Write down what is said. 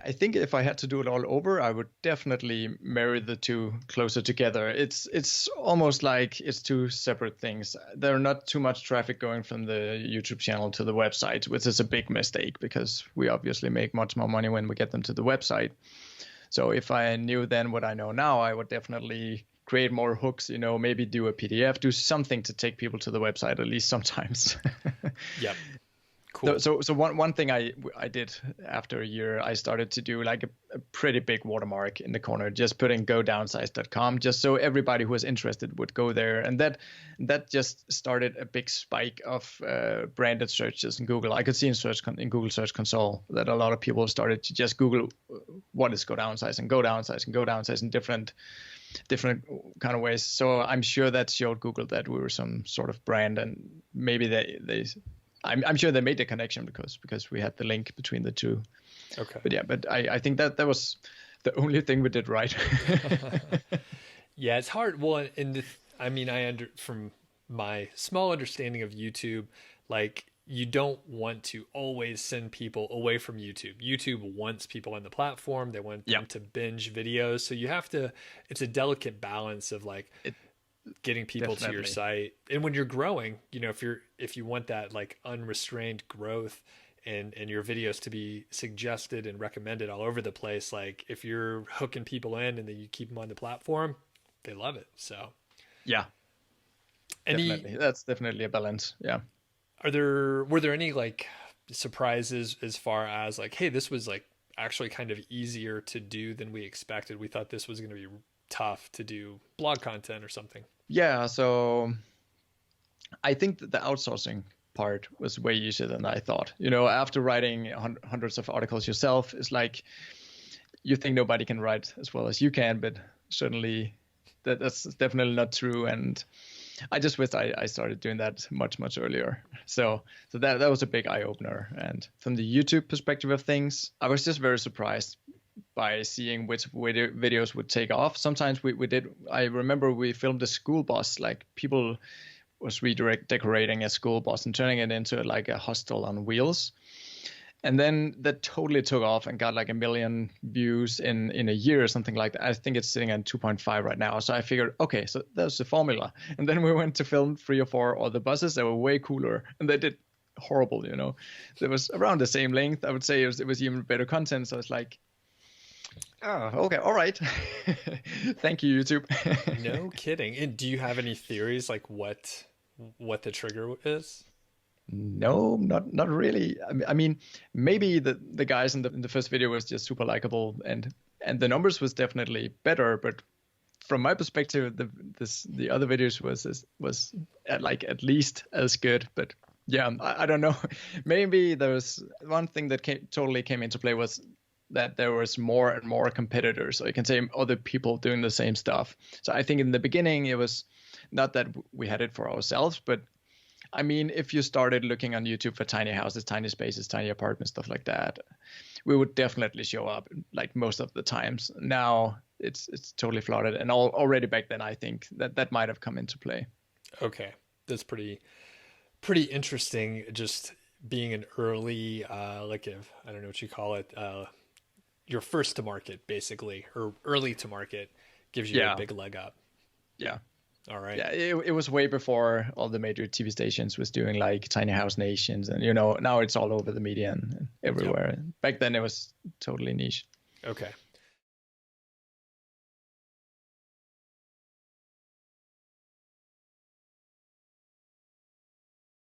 I think if I had to do it all over, I would definitely marry the two closer together. It's almost like it's two separate things. There are not too much traffic going from the YouTube channel to the website, which is a big mistake because we obviously make much more money when we get them to the website. So if I knew then what I know now, I would definitely create more hooks, maybe do a PDF, do something to take people to the website at least sometimes. Yep. Cool. So one thing I did after a year, I started to do like a pretty big watermark in the corner, just putting godownsize.com, just so everybody who was interested would go there. And that just started a big spike of branded searches in Google. I could see in Google Search Console that a lot of people started to just Google what is go downsize and go downsize in different kind of ways. So I'm sure that showed Google that we were some sort of brand, and maybe I'm sure they made the connection because we had the link between the two. Okay. But I think that was the only thing we did right. Yeah, it's hard. Well, from my small understanding of YouTube, like you don't want to always send people away from YouTube. YouTube wants people on the platform. They want them to binge videos. So you have to, it's a delicate balance of like, getting people to your site. And when you're growing, if you want that like unrestrained growth and your videos to be suggested and recommended all over the place, like if you're hooking people in and then you keep them on the platform, they love it. So yeah, definitely. That's definitely a balance. Yeah. Were there any like surprises as far as like, hey, this was like actually kind of easier to do than we expected? We thought this was going to be tough to do blog content or something. Yeah, so I think that the outsourcing part was way easier than I thought. After writing hundreds of articles yourself, it's like you think nobody can write as well as you can, but certainly that's definitely not true. And I just wish I started doing that much, much earlier. So that was a big eye opener. And from the YouTube perspective of things, I was just very surprised by seeing which videos would take off. Sometimes we did. I remember we filmed a school bus, like people was decorating a school bus and turning it into like a hostel on wheels. And then that totally took off and got like 1 million views in a year or something like that. I think it's sitting at 2.5 right now. So I figured, okay, so that's the formula. And then we went to film 3 or 4 other buses that were way cooler, and they did horrible. It was around the same length. I would say it was even better content. So it's like, oh, okay, all right. Thank you, YouTube. No kidding. And do you have any theories like what the trigger is? No, not really. I mean, maybe the guys in the first video was just super likable, and the numbers was definitely better. But from my perspective, the other videos was at least as good. But yeah, I don't know. Maybe there was one thing that totally came into play was that there was more and more competitors, or you can say other people doing the same stuff. So I think in the beginning, it was not that we had it for ourselves, but I mean, if you started looking on YouTube for tiny houses, tiny spaces, tiny apartments, stuff like that, we would definitely show up like most of the times. Now it's totally flooded. And already back then, I think that might have come into play. Okay. That's pretty interesting. Just being an early, I don't know what you call it, you're first to market basically, or early to market, gives you a big leg up. Yeah. All right. Yeah, it was way before all the major TV stations was doing like Tiny House Nations, and now it's all over the media and everywhere. Yep. Back then it was totally niche. Okay.